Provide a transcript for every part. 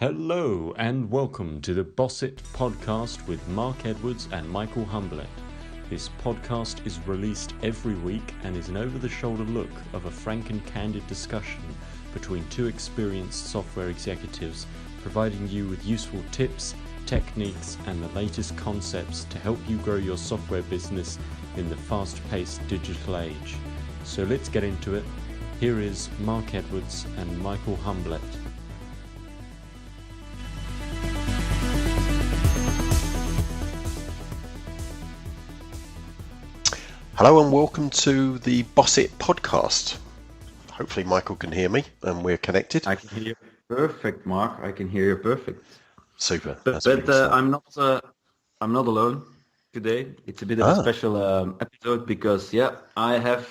Hello and welcome to the Boss It podcast with Mark Edwards and Michael Humblet. This podcast is released every week and is an over-the-shoulder look of a frank and candid discussion between two experienced software executives, providing you with useful tips, techniques and the latest concepts to help you grow your software business in the fast-paced digital age. So let's get into it. Here is Mark Edwards and Michael Humblet. Hello and welcome to the Boss It podcast. Hopefully Michael can hear me and we're connected. I can hear you perfect, Mark. I can hear you perfect. Super. But I'm not alone today. It's a bit of a special episode because I have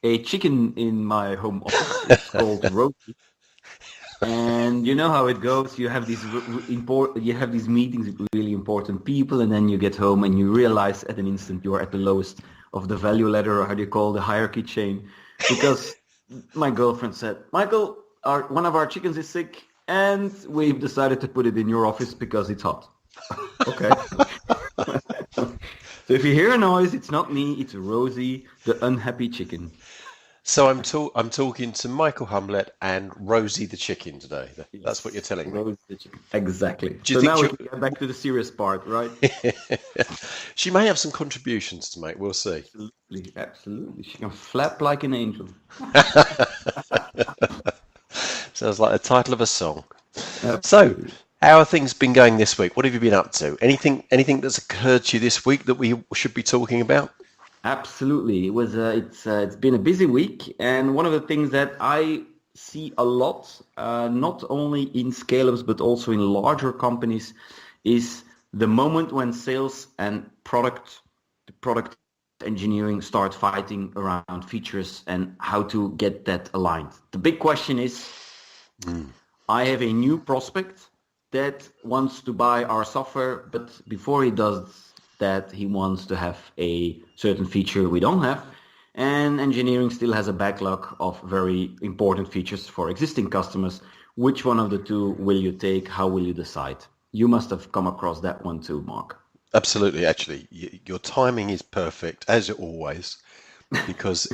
a chicken in my home office. It's called Rosie. And you know how it goes. You have these meetings with really important people, and then you get home and you realize at an instant you are at the lowest of the value ladder, or how do you call the hierarchy chain? Because my girlfriend said, Michael, one of our chickens is sick, and we've decided to put it in your office because it's hot. Okay. So if you hear a noise, it's not me, it's Rosie, the unhappy chicken. So I'm talking to Michael Humblet and Rosie the chicken today. That's what you're telling me. Rosie the chicken. Exactly. So now we can get back to the serious part, right? She may have some contributions to make. We'll see. Absolutely. She can flap like an angel. Sounds like the title of a song. So, how have things been going this week? What have you been up to? Anything that's occurred to you this week that we should be talking about? Absolutely. It was. It's been a busy week, and one of the things that I see a lot, not only in scale-ups but also in larger companies, is the moment when sales and product engineering start fighting around features and how to get that aligned. The big question is, I have a new prospect that wants to buy our software, but before he does that, he wants to have a certain feature we don't have, and engineering still has a backlog of very important features for existing customers. Which one of the two will you take? How will you decide? You must have come across that one too, Mark. Absolutely. Actually, your timing is perfect, as always, because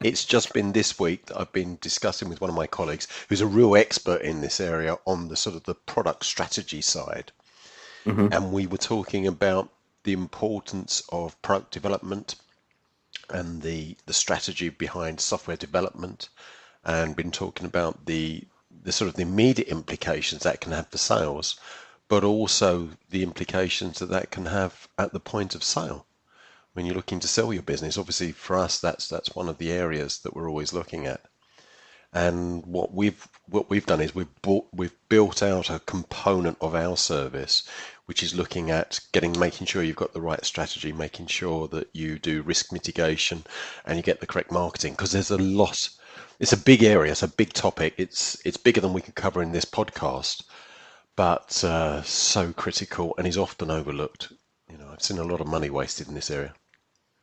it's just been this week that I've been discussing with one of my colleagues who's a real expert in this area on the sort of the product strategy side. Mm-hmm. And we were talking about the importance of product development and the strategy behind software development, and been talking about the sort of the immediate implications that can have for sales, but also the implications that can have at the point of sale when you're looking to sell your business. Obviously for us that's one of the areas that we're always looking at. And what we've done is we've built out a component of our service which is looking at making sure you've got the right strategy, making sure that you do risk mitigation and you get the correct marketing, because there's a lot. It's a big area, it's a big topic. It's bigger than we can cover in this podcast, but so critical and is often overlooked. You know, I've seen a lot of money wasted in this area.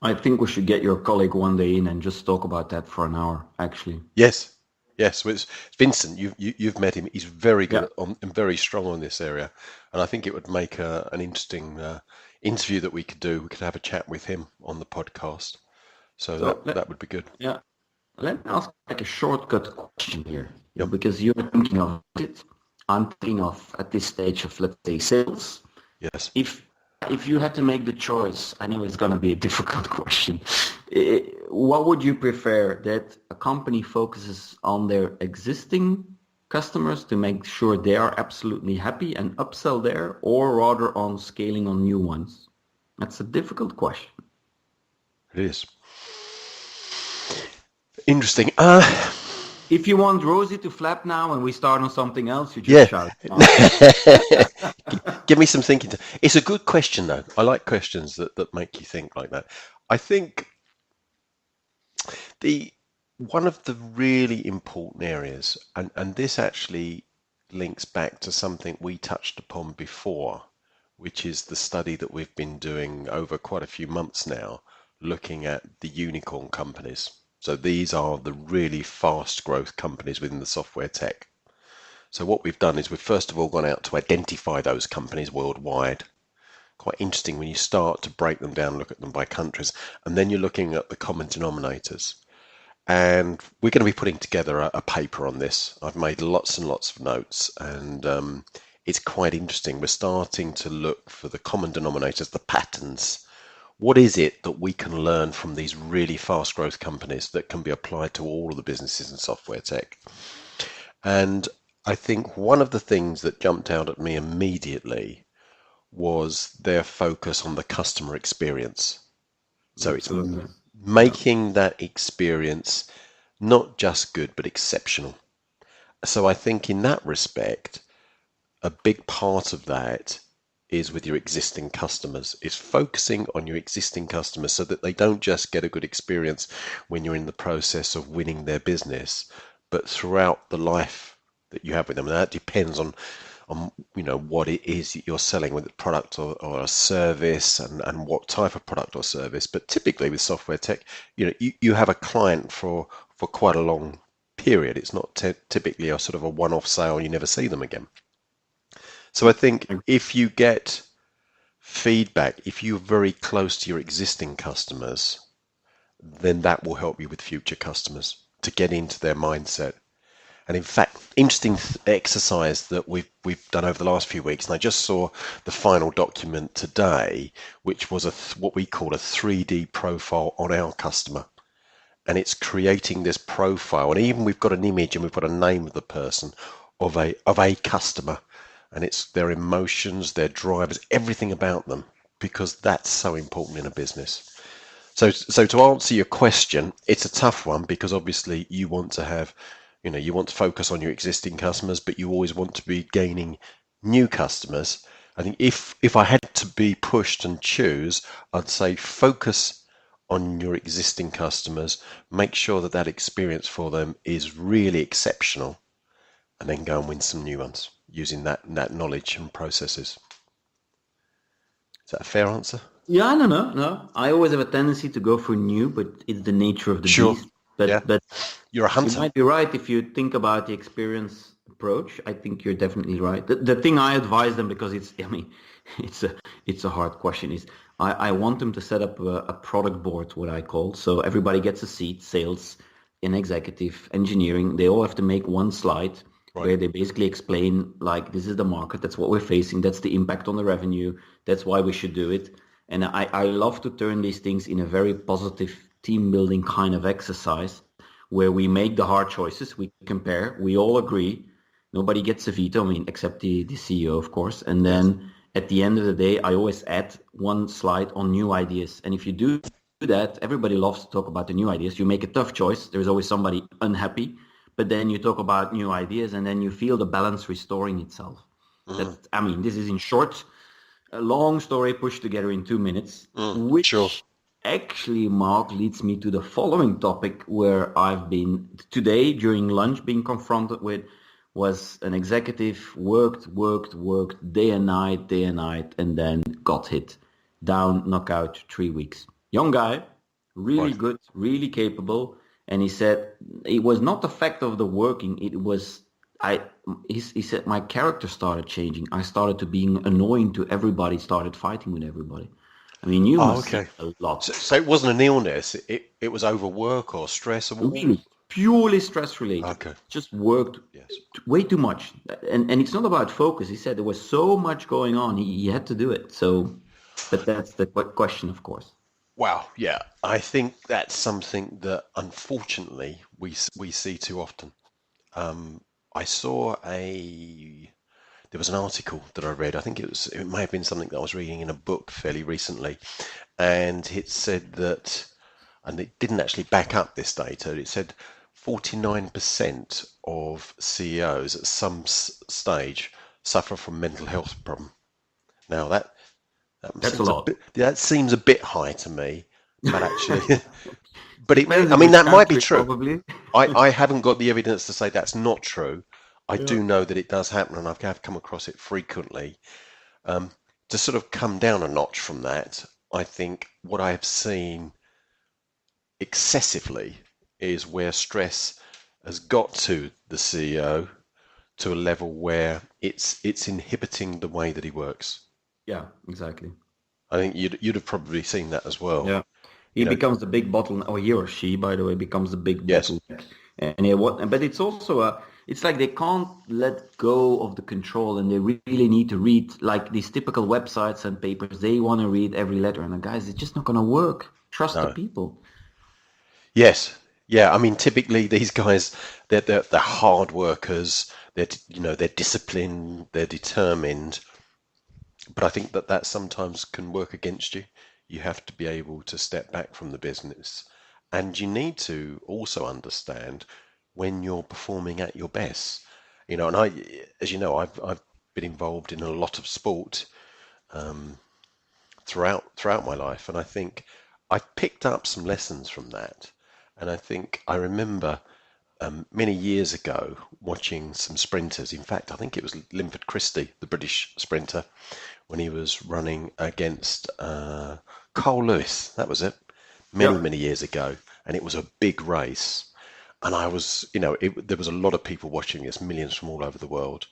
I think we should get your colleague one day in and just talk about that for an hour, actually. Yes, well, it's Vincent. You've met him. He's very good and very strong on this area, and I think it would make an interesting interview that we could do. We could have a chat with him on the podcast, so that would be good. Yeah, let me ask like a shortcut question here, because you're thinking of it. I'm thinking of at this stage of, let's say, sales. Yes. If you had to make the choice, I know it's going to be a difficult question. What would you prefer, that a company focuses on their existing customers to make sure they are absolutely happy and upsell there, or rather on scaling on new ones? That's a difficult question. It is. Interesting. If you want Rosie to flap now and we start on something else, you just shout. Give me some thinking. It's a good question, though. I like questions that make you think like that. I think one of the really important areas, and this actually links back to something we touched upon before, which is the study that we've been doing over quite a few months now, looking at the unicorn companies. So these are the really fast growth companies within the software tech So what we've done is we've first of all gone out to identify those companies worldwide. Quite interesting when you start to break them down, look at them by countries, and then you're looking at the common denominators. And we're going to be putting together a paper on this. I've made lots and lots of notes, and it's quite interesting. We're starting to look for the common denominators, the patterns. What is it that we can learn from these really fast growth companies that can be applied to all of the businesses in software tech? And I think one of the things that jumped out at me immediately was their focus on the customer experience. So it's Absolutely. making that experience not just good, but exceptional. So I think in that respect, a big part of that is with your existing customers, is focusing on your existing customers so that they don't just get a good experience when you're in the process of winning their business, but throughout the life that you have with them. And that depends on what it is that you're selling, whether it's a product or a service, and what type of product or service. But typically with software tech, you have a client for quite a long period. It's not typically a sort of a one-off sale, you never see them again. So I think if you get feedback, if you're very close to your existing customers, then that will help you with future customers to get into their mindset. And in fact, interesting exercise that we've done over the last few weeks, and I just saw the final document today, which was what we call a 3D profile on our customer. And it's creating this profile, and even we've got an image and we've got a name of the person, of a customer, and it's their emotions, their drivers, everything about them, because that's so important in a business. So to answer your question, it's a tough one, because obviously you want to focus on your existing customers, but you always want to be gaining new customers. I think if I had to be pushed and choose, I'd say focus on your existing customers, make sure that experience for them is really exceptional, and then go and win some new ones using that knowledge and processes. Is that a fair answer? Yeah, no. I always have a tendency to go for new, but it's the nature of the beast. But you're a hunter. You might be right if you think about the experience approach. I think you're definitely right. The thing I advise them, because it's a hard question, is I want them to set up a product board, what I call. So everybody gets a seat, sales, and executive, engineering. They all have to make one slide where they basically explain, like, this is the market, that's what we're facing, that's the impact on the revenue, that's why we should do it. And I love to turn these things in a very positive team building kind of exercise, where we make the hard choices, we compare, we all agree, nobody gets a veto, except the CEO, of course. And then at the end of the day, I always add one slide on new ideas. And if you do that, everybody loves to talk about the new ideas. You make a tough choice, there's always somebody unhappy, but then you talk about new ideas, and then you feel the balance restoring itself. This is in short, a long story pushed together in 2 minutes, which actually, Mark, leads me to the following topic, where I've been today during lunch being confronted with, was an executive worked day and night, and then got hit down, knockout, 3 weeks. Young guy, really good, really capable. And he said it was not the fact of the working, it was, he said, my character started changing. I started to being annoying to everybody, started fighting with everybody. You must see a lot. So it wasn't an illness, it was overwork or stress? Really, purely stress related. Okay. Just worked way too much. And it's not about focus. He said there was so much going on, he had to do it. So, but that's the question, of course. Wow, yeah. I think that's something that unfortunately we see too often. I saw there was an article that I read. I think it may have been something that I was reading in a book fairly recently, and it said that, and it didn't actually back up this data, it said 49% of CEOs at some stage suffer from mental health problem. Now that's a lot. That seems a bit high to me, but actually, that might be true. Probably. I haven't got the evidence to say that's not true. I do know that it does happen, and I've come across it frequently. To sort of come down a notch from that, I think what I have seen excessively is where stress has got to the CEO to a level where it's inhibiting the way that he works. Yeah, exactly. I think you'd have probably seen that as well. Yeah. He becomes the big bottleneck, or he or she, by the way, becomes the big Yes. bottleneck. And but it's also it's like they can't let go of the control, and they really need to read like these typical websites and papers. They want to read every letter, and the guys, it's just not going to work. Trust the No. people. Yes. Yeah. I mean, typically these guys, they're hard workers. They're disciplined. They're determined. But I think that sometimes can work against you. You have to be able to step back from the business, and you need to also understand when you're performing at your best. And as you know, I've been involved in a lot of sport throughout my life, and I think I picked up some lessons from that. And I think I remember many years ago watching some sprinters. In fact, I think it was Linford Christie, the British sprinter, when he was running against Carl Lewis. That was it, many years ago, and it was a big race. And I was, there was a lot of people watching this, millions from all over the world.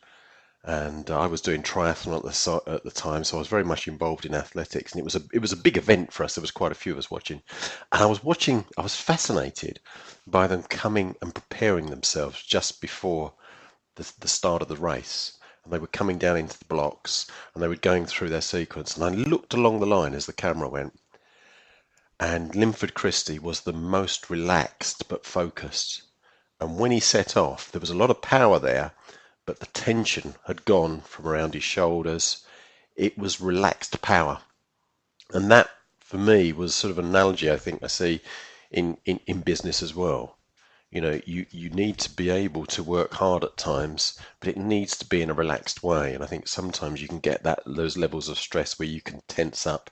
And I was doing triathlon at the time, so I was very much involved in athletics, and it was a big event for us. There was quite a few of us watching, and I was fascinated by them coming and preparing themselves just before the start of the race. And they were coming down into the blocks, and they were going through their sequence. And I looked along the line as the camera went, and Linford Christie was the most relaxed but focused. And when he set off, there was a lot of power there, but the tension had gone from around his shoulders. It was relaxed power. And that, for me, was sort of an analogy I think I see in business as well. You need to be able to work hard at times, but it needs to be in a relaxed way. And I think sometimes you can get those levels of stress where you can tense up.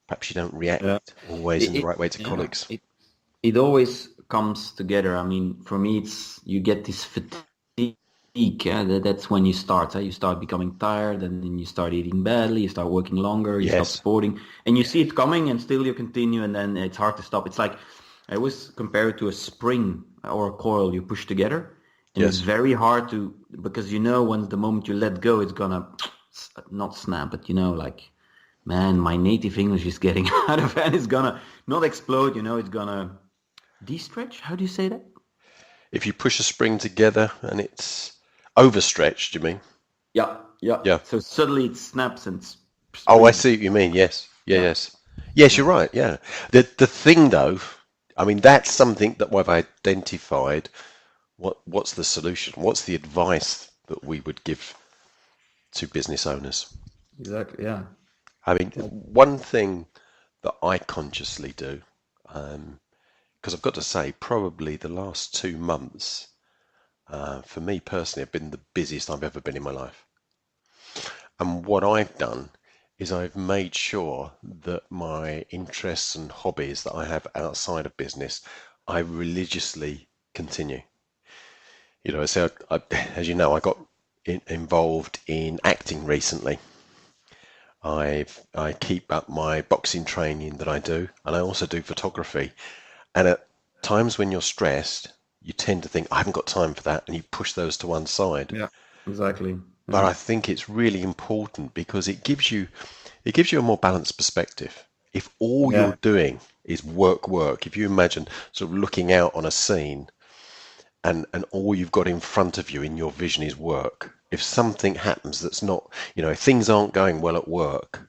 Perhaps you don't react always in the right way to colleagues. It always comes together. I mean, for me, you get this fatigue. That's when you start. You start becoming tired, and then you start eating badly. You start working longer. You stop sporting, and you see it coming, and still you continue, and then it's hard to stop. It's like I always compare it to a spring or a coil you push together, and it's very hard to, because when the moment you let go, it's gonna not snap, but like, man, my native English is getting out of hand. It's gonna not explode. It's gonna de-stretch. How do you say that? If you push a spring together and it's overstretched, you mean? Yeah. So suddenly it snaps and. Oh, I see what you mean. Yes. Yes, you're right. Yeah. The thing, though, I mean, that's something that we've identified. What's the solution? What's the advice that we would give to business owners? Exactly. Yeah. I mean, one thing that I consciously do, because I've got to say, probably the last 2 months, for me personally, have been the busiest I've ever been in my life. And what I've done is I've made sure that my interests and hobbies that I have outside of business, I religiously continue. So as you know, I got involved in acting recently. I keep up my boxing training that I do, and I also do photography. And at times when you're stressed, you tend to think, I haven't got time for that, and you push those to one side. Yeah, exactly. But I think it's really important because it gives you a more balanced perspective. If all you're doing is work, if you imagine sort of looking out on a scene and all you've got in front of you in your vision is work, if something happens that's not, if things aren't going well at work,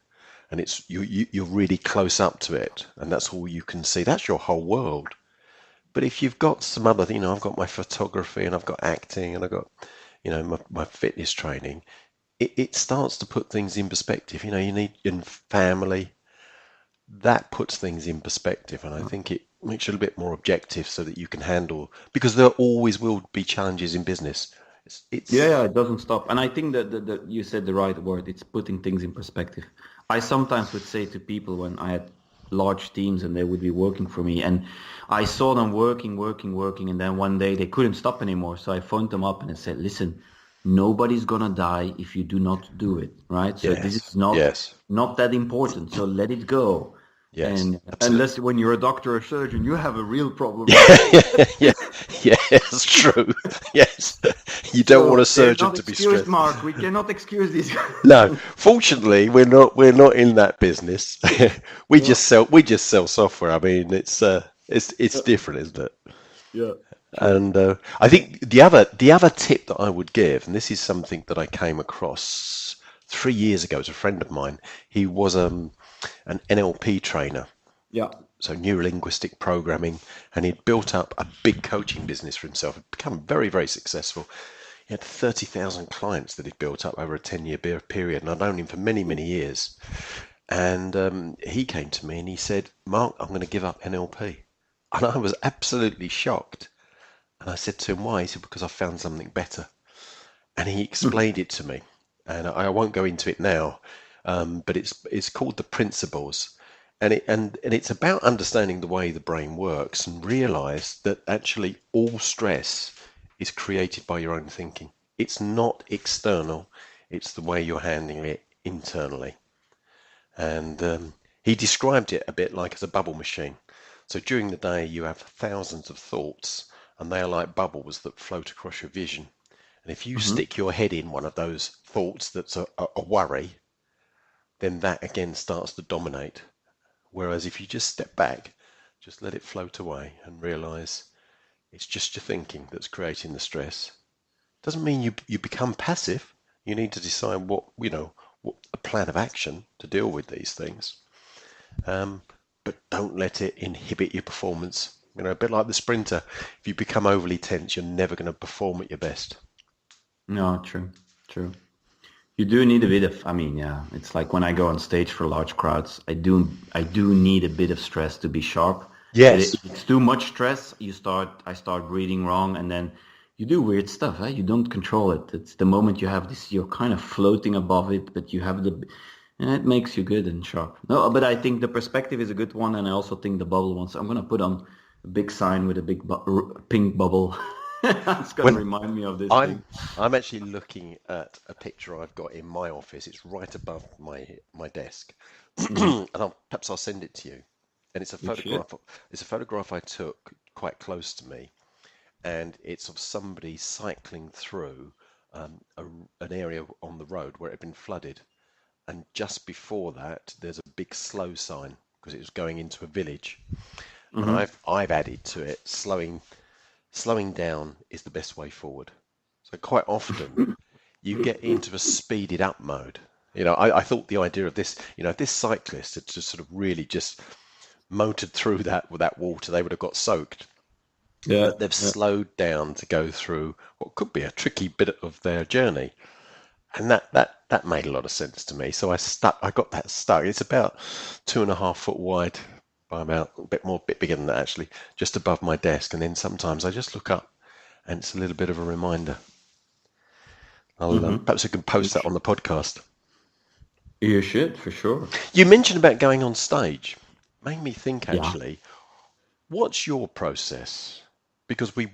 and you're really close up to it, and that's all you can see, that's your whole world. But if you've got some other, I've got my photography, and I've got acting, and I've got, my fitness training, it starts to put things in perspective. You need in family, that puts things in perspective, and I think it makes you a little bit more objective so that you can handle, because there always will be challenges in business. Yeah, it doesn't stop. And I think that you said the right word. It's putting things in perspective. I sometimes would say to people when I had large teams and they would be working for me, and I saw them working, and then one day they couldn't stop anymore. So I phoned them up and I said, listen, nobody's going to die if you do not do it, right? So this is not that important. So let it go. Yes, And absolutely. unless when you're a doctor or surgeon, you have a real problem. Yeah, yeah, it's true. Yes, you don't want So a they're surgeon not to be excused, stressed. Mark. We cannot excuse these No, guys. fortunately, we're not in that business. We Yeah, just sell software. I mean, it's yeah, different, isn't it? yeah. True. And I think the other tip that I would give, and this is something that I came across 3 years ago, as a friend of mine. He was an NLP trainer, Yeah. so neurolinguistic programming, and he'd built up a big coaching business for himself. He'd become very, very successful. He had 30,000 clients that he'd built up over a 10-year period, and I'd known him for many, many years. And he came to me and he said, "Mark, I'm going to give up NLP." And I was absolutely shocked. And I said to him, "Why?" He said, "Because I found something better." And he explained it to me. And I won't go into it now, but it's called the principles. And it's about understanding the way the brain works and realize that actually all stress is created by your own thinking. It's not external, it's the way you're handling it internally. And he described it a bit like as a bubble machine. So during the day, you have thousands of thoughts, and they are like bubbles that float across your vision. And if you Hmm. stick your head in one of those thoughts that's a worry, then that again starts to dominate. Whereas if you just step back, just let it float away and realize it's just your thinking that's creating the stress. Doesn't mean you become passive. You need to decide what a plan of action to deal with these things. Um, but don't let it inhibit your performance. A bit like the sprinter. If you become overly tense, you're never going to perform at your best. No, true, true. You do need a bit of, I mean, yeah, it's like when I go on stage for large crowds, I do need a bit of stress to be sharp. But Yes. if it's too much stress, I start breathing wrong, and then you do weird stuff, eh? You don't control it. It's the moment you have this, you're kind of floating above it, but you have and it makes you good and sharp. No, but I think the perspective is a good one, and I also think the bubble one. So I'm gonna put on a big sign with a big pink bubble. It's gonna When remind me of this I'm thing. I'm actually looking at a picture I've got in my office. It's right above my desk, Hmm. and perhaps I'll send it to you. And it's a You should. photograph. It's a photograph I took quite close to me, and it's of somebody cycling through a, an area on the road where it had been flooded. And just before that, there's a big slow sign because it was going into a village. And Hmm. I've added to it, slowing down is the best way forward. So quite often you get into a speeded up mode. I thought the idea of this, if this cyclist had just sort of really just motored through that with that water, they would have got soaked. Yeah, But they've yeah. slowed down to go through what could be a tricky bit of their journey. And that made a lot of sense to me. So I got that stuck. It's about 2.5 foot wide by about bit bigger than that actually, just above my desk. And then sometimes I just look up and it's a little bit of a reminder. I'll Hmm. perhaps I can post that on the podcast. You should, for sure. You mentioned about going on stage. Made me think Yeah. actually, what's your process? Because we've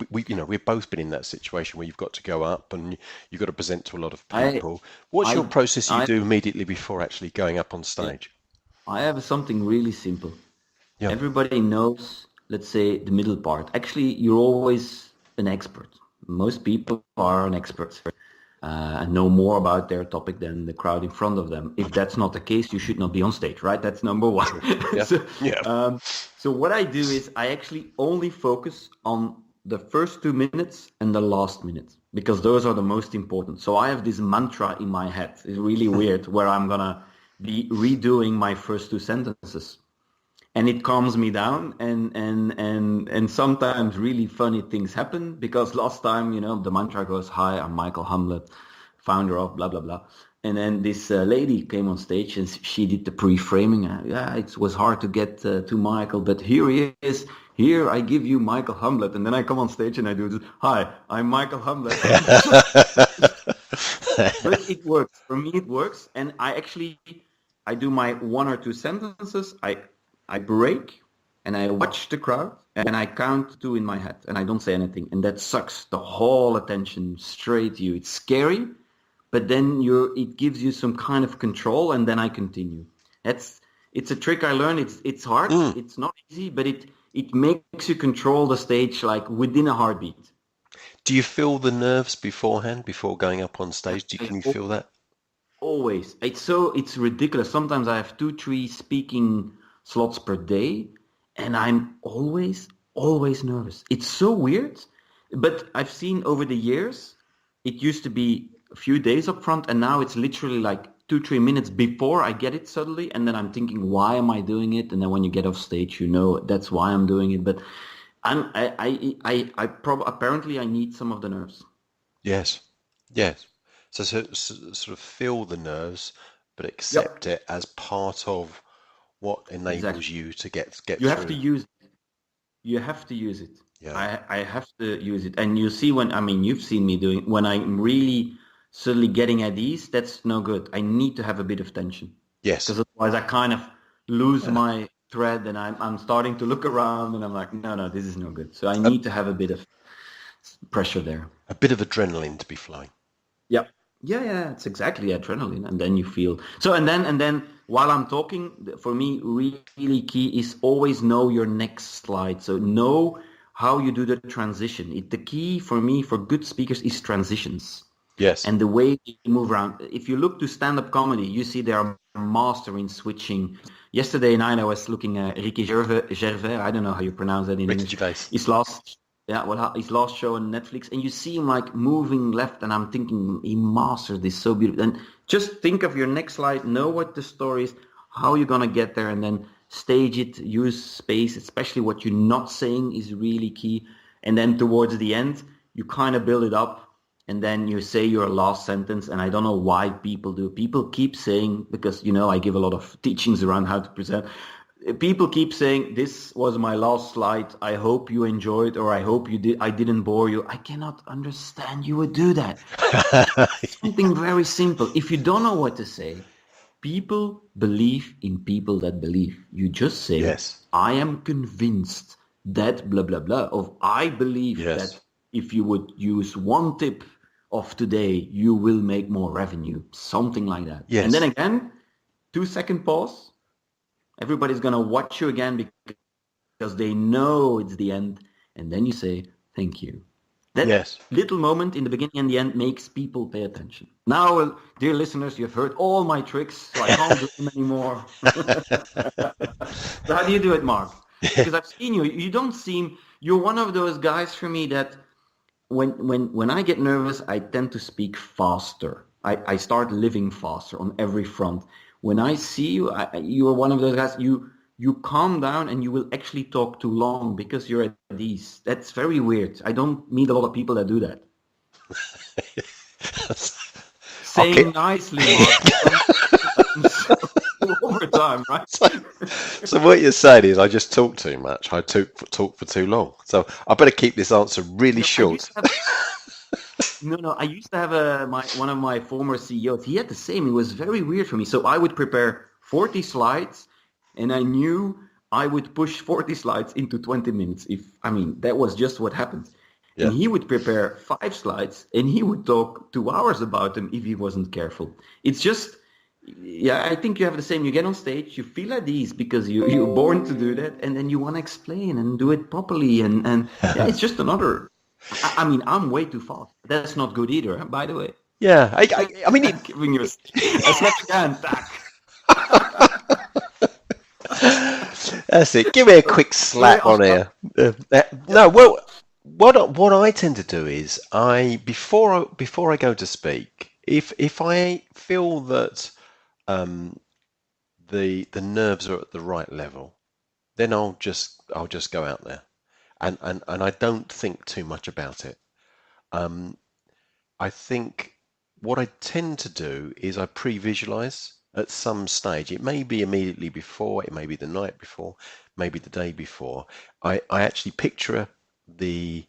both been in that situation where you've got to go up and you've got to present to a lot of I, people. What's your I, process you I, do immediately before actually going up on yeah, stage? I have something really simple. Yeah. Everybody knows, let's say, the middle part. Actually, you're always an expert. Most people are an expert and know more about their topic than the crowd in front of them. If that's not the case, you should not be on stage, right? That's number one. True. Yeah. So, Yeah. um, so what I do is I actually only focus on the first 2 minutes and the last minute because those are the most important. So I have this mantra in my head. It's really weird where I'm gonna be redoing my first two sentences and it calms me down and sometimes really funny things happen because last time the mantra goes, "Hi, I'm Michael Humblet, founder of blah blah blah," and then this lady came on stage and she did the pre-framing. Yeah, it was hard to get to Michael, but here he is. Here I give you Michael Humblet, and then I come on stage and I do this, "Hi, I'm Michael Humblet." But it works for me. It works, and I do my one or two sentences. I break and I watch the crowd and I count two in my head and I don't say anything, and that sucks the whole attention straight to you. It's scary, but then it gives you some kind of control, and then I continue. That's It's a trick I learned. It's hard. Mm. It's not easy, but it makes you control the stage like within a heartbeat. Do you feel the nerves beforehand, before going up on stage? I Can you feel that? always. It's ridiculous. Sometimes I have 2, 3 speaking slots per day, and I'm always nervous. It's so weird, but I've seen over the years, it used to be a few days up front, and now it's literally like 2, 3 minutes before I get it suddenly, and then I'm thinking, why am I doing it? And then when you get off stage, you know that's why I'm doing it. But apparently I need some of the nerves. Yes. Yes. So sort of feel the nerves, but Yep. accept it as part of what enables Exactly. you to get You have to through. use You have to use it. Yeah. I have to use it. And you see when, I mean, you've seen me doing, when I'm really suddenly getting at ease, that's no good. I need to have a bit of tension Yes. because otherwise I kind of lose my thread and I'm starting to look around and I'm like, no, this is no good. So I A, need to have a bit of pressure there. a bit of adrenaline to be flowing. Yep. Yeah, it's exactly adrenaline, and then you feel so. And then while I'm talking, for me, really key is always know your next slide. So know how you do the transition. The key for me for good speakers is transitions Yes. and the way you move around. If you look to stand-up comedy, you see they are master in switching. Yesterday night I was looking at Ricky Gervais. I don't know how you pronounce that in Ricky English. Gervais. His last show on Netflix, and you see him like moving left, and I'm thinking he mastered this so beautiful. And just think of your next slide, know what the story is, how you're gonna get there, and then stage it, use space, especially what you're not saying is really key. And then towards the end, you kind of build it up, and then you say your last sentence. And I don't know why people do. People keep saying, because I give a lot of teachings around how to present. People keep saying, this was my last slide. I hope you enjoyed, or I hope I didn't bore you. I cannot understand you would do that. Something very simple. If you don't know what to say, people believe in people that believe. You just say, Yes. I am convinced that blah, blah, blah. I believe Yes. that if you would use one tip of today, you will make more revenue. Something like that. Yes. And then again, 2-second pause. Everybody's going to watch you again because they know it's the end. And then you say, thank you. That Yes. little moment in the beginning and the end makes people pay attention. Now, dear listeners, you've heard all my tricks, so I can't do them anymore. So how do you do it, Mark? Because I've seen you. You don't seem, you're one of those guys for me that when I get nervous, I tend to speak faster. I start living faster on every front. When I see you, you are one of those guys, you calm down and you will actually talk too long because you're at ease. That's very weird. I don't meet a lot of people that do that. Saying nicely, Mark. Over time, right? So what you're saying is I just talk too much. I talk for too long. So I better keep this answer really short. I used to have one of my former CEOs. He had the same. It was very weird for me. So I would prepare 40 slides, and I knew I would push 40 slides into 20 minutes. That was just what happened. Yeah. And he would prepare 5 slides, and he would talk 2 hours about them if he wasn't careful. It's just, I think you have the same. You get on stage, you feel at ease because you're born to do that, and then you want to explain and do it properly. And it's just another. I'm way too fast. That's not good either, by the way. Yeah, I mean, giving you a slap again back. That's it. Give me a quick slap on here. No, well, what I tend to do is before I go to speak, if I feel that the nerves are at the right level, then I'll just go out there, and I don't think too much about it. I think what I tend to do is I pre-visualize at some stage. It may be immediately before, it may be the night before, maybe the day before. I actually picture the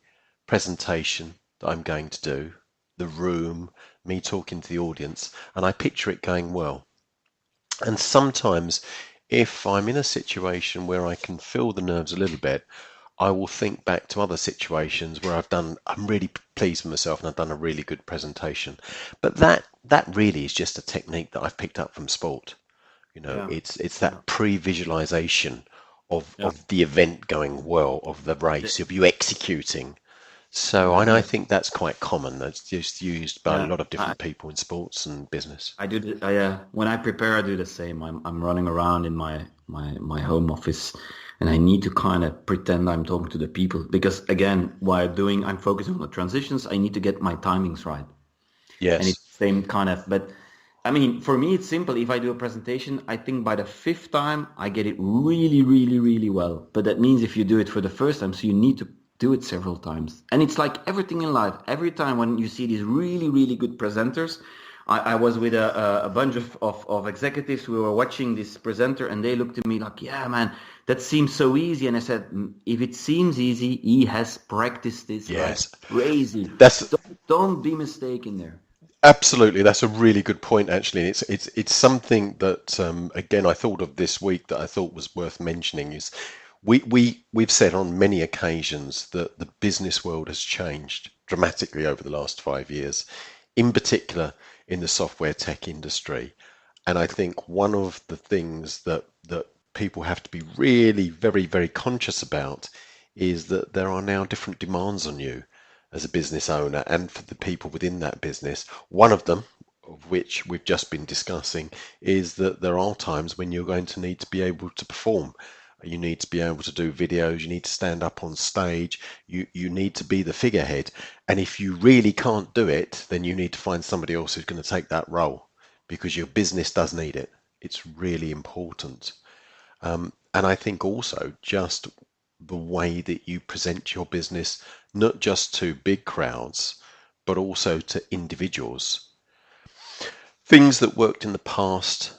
presentation that I'm going to do, the room, me talking to the audience, and I picture it going well. And sometimes if I'm in a situation where I can feel the nerves a little bit, I will think back to other situations where I'm really pleased with myself and I've done a really good presentation. But that really is just a technique that I've picked up from sport. Yeah. It's Yeah. that pre-visualization of Yeah. the event going well, of the race, The- of you executing. So yeah. and I The, think that's quite common. That's just used by a yeah. lot of different people in sports and business. I do the, when I prepare, I do the same. I'm running around in my home office, and I need to kind of pretend I'm talking to the people because again, while doing, I'm focusing on the transitions. I need to get my timings right, and it's Yes. the same kind of. But I mean, for me, it's simple. If I do a presentation, I think by the fifth time I get it really, really, really well. But that means if you do it for the first time, so you need to do it several times. And it's like everything in life. Every time when you see these really, really good presenters, I was with a bunch of executives who were watching this presenter and they looked at me like, yeah, man, that seems so easy. And I said, if it seems easy, he has practiced this like Yes. crazy. That's Don't be mistaken there. absolutely, that's a really good point actually. And it's something that again I thought of this week that I thought was worth mentioning is we've said on many occasions that the business world has changed dramatically over the last 5 years, in particular in the software tech industry. And I think one of the things that people have to be really very, very conscious about is that there are now different demands on you as a business owner and for the people within that business. One of them, of which we've just been discussing, is that there are times when you're going to need to be able to perform. You need to be able to do videos, you need to stand up on stage, you need to be the figurehead. And if you really can't do it, then you need to find somebody else who's going to take that role because your business does need it. It's really important. And I think also just the way that you present your business, not just to big crowds, but also to individuals. Things that worked in the past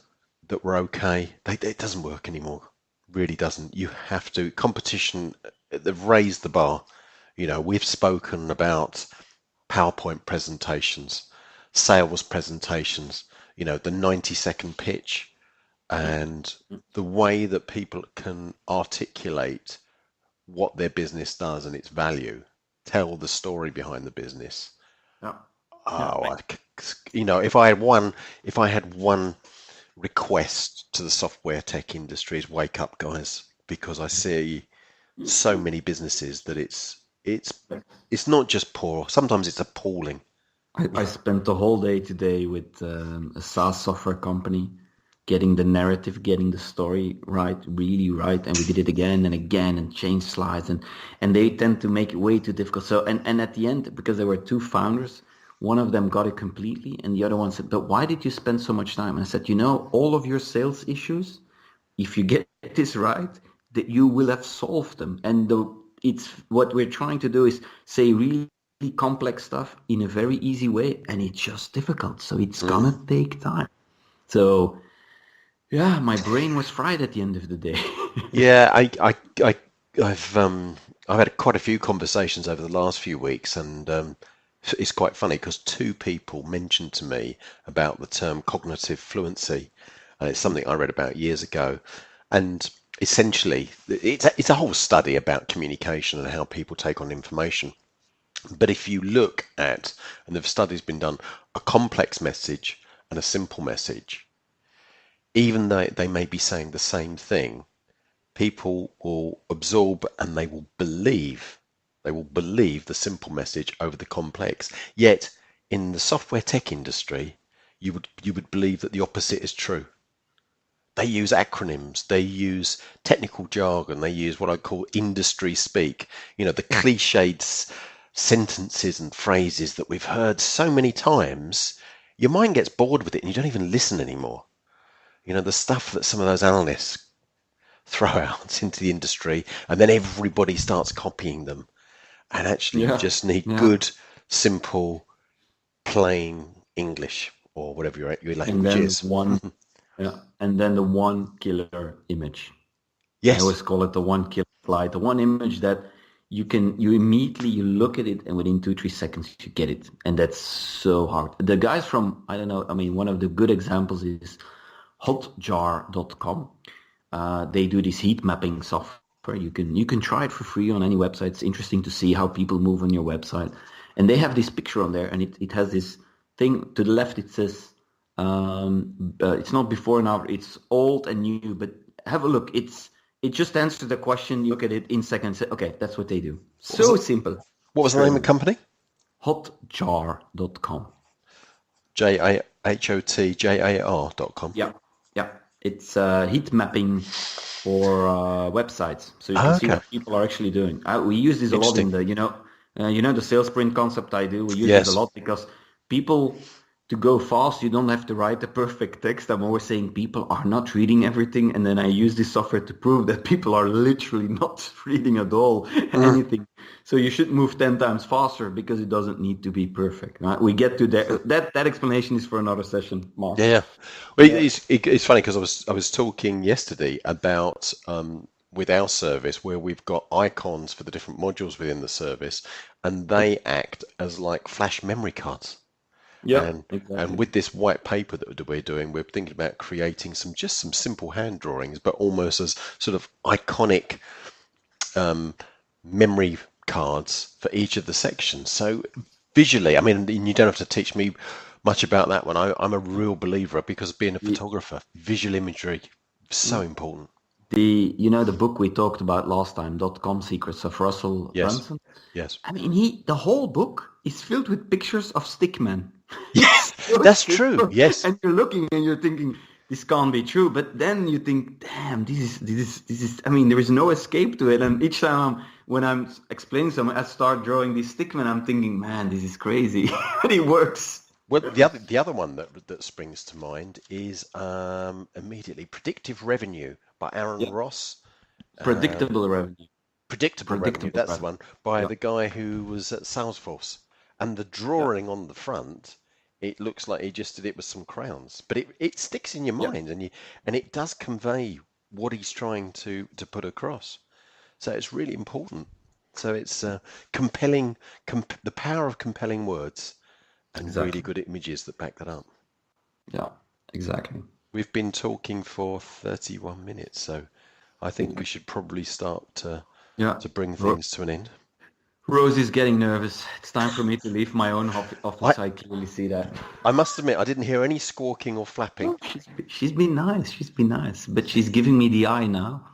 that were okay, it doesn't work anymore. Really doesn't. You have to, competition, they've raised the bar. We've spoken about PowerPoint presentations, sales presentations, the 90-second pitch Yeah. and the way that people can articulate what their business does and its value, tell the story behind the business. Yeah. Yeah. Oh, if I had one request to the software tech industry is wake up, guys, because I see so many businesses that it's not just poor. Sometimes it's appalling. I spent the whole day today with a SaaS software company, getting the narrative, getting the story right, really right, and we did it again and again and changed slides, and they tend to make it way too difficult. So and at the end, because there were two founders, one of them got it completely, and the other one said, "But why did you spend so much time?" And I said, all of your sales issues, if you get this right, that you will have solved them. And it's what we're trying to do is say really complex stuff in a very easy way, and it's just difficult. So it's gonna take time. So yeah, my brain was fried at the end of the day. Yeah, I've had quite a few conversations over the last few weeks, and it's quite funny because two people mentioned to me about the term cognitive fluency. It's something I read about years ago, and essentially, it's a whole study about communication and how people take on information. But if you look at, and the study's been done, a complex message and a simple message, even though they may be saying the same thing, people will absorb and they will believe the simple message over the complex. Yet in the software tech industry, you would believe that the opposite is true. They use acronyms, they use technical jargon, they use what I call industry speak, the cliched sentences and phrases that we've heard so many times. Your mind gets bored with it and you don't even listen anymore. The stuff that some of those analysts throw out into the industry, and then everybody starts copying them. And actually, you Yeah, just need yeah. good, simple, plain English or whatever your And language then is. one, yeah, and then the one killer image. I Yes, always call it the one killer slide, the one image that you immediately you look at it and within 2-3 seconds you get it, and that's so hard. The guys from I don't know, I mean, one of the good examples is hotjar.com. They do this heat mapping software. You can try it for free on any website. It's interesting to see how people move on your website, and they have this picture on there, and it has this thing to the left. It says It's not before and after. It's old and new, but have a look. It just answers the question. You look at it in seconds. Okay, that's what they do. So simple. What was the name of the company? Hotjar.com. JAHOTJAR.com. Yeah. It's heat mapping for websites, so you can see what people are actually doing. We use this a lot in the, the sales sprint concept I do. We use this a lot because people, to go fast, you don't have to write the perfect text. I'm always saying people are not reading everything, and then I use this software to prove that people are literally not reading at all anything. So you should move 10 times faster because it doesn't need to be perfect. Right? We get to that explanation is for another session, Mark. Yeah. Well, it's funny because I was talking yesterday about with our service where we've got icons for the different modules within the service, and they act as like flash memory cards. Yeah, and with this white paper that we're doing, we're thinking about creating some simple hand drawings, but almost as sort of iconic memory cards for each of the sections. So visually, I mean, you don't have to teach me much about that one. I'm a real believer because being a photographer, visual imagery, so important. The book we talked about last time, .com Secrets of Russell Brunson. Yes. I mean, the whole book is filled with pictures of stickmen. Yes, that's true. Yes. And you're looking and you're thinking, this can't be true. But then you think, damn, this is, I mean, there is no escape to it. And each time when I'm explaining something, I start drawing these stickmen, I'm thinking, man, this is crazy. But it works. Well, the other one that springs to mind is immediately Predictive Revenue by Aaron Ross. Predictable revenue. Predictable Revenue, that's the one, by the guy who was at Salesforce. And the drawing on the front, it looks like he just did it with some crayons, but it sticks in your mind, and it does convey what he's trying to put across. So it's really important. So it's compelling, the power of compelling words and really good images that back that up. Yeah, exactly. We've been talking for 31 minutes, so I think we should probably start to bring things to an end. Rosie's getting nervous. It's time for me to leave my own office. I clearly see that. I must admit, I didn't hear any squawking or flapping. Oh, she's been nice. She's been nice. But she's giving me the eye now.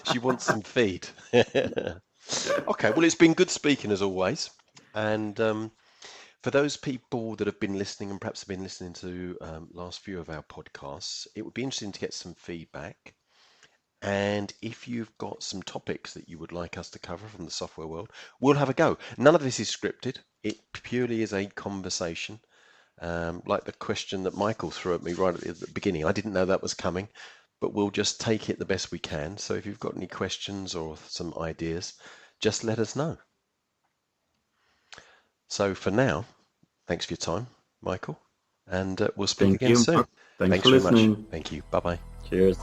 she wants some feed. Okay, well, it's been good speaking as always. And for those people that have been listening and perhaps have been listening to last few of our podcasts, it would be interesting to get some feedback. And if you've got some topics that you would like us to cover from the software world, we'll have a go. None of this is scripted. It purely is a conversation. Like the question that Michael threw at me right at the beginning. I didn't know that was coming, but we'll just take it the best we can. So if you've got any questions or some ideas, just let us know. So for now, thanks for your time, Michael. And we'll speak again soon. Thanks for listening. Much. Thank you. Bye-bye. Cheers.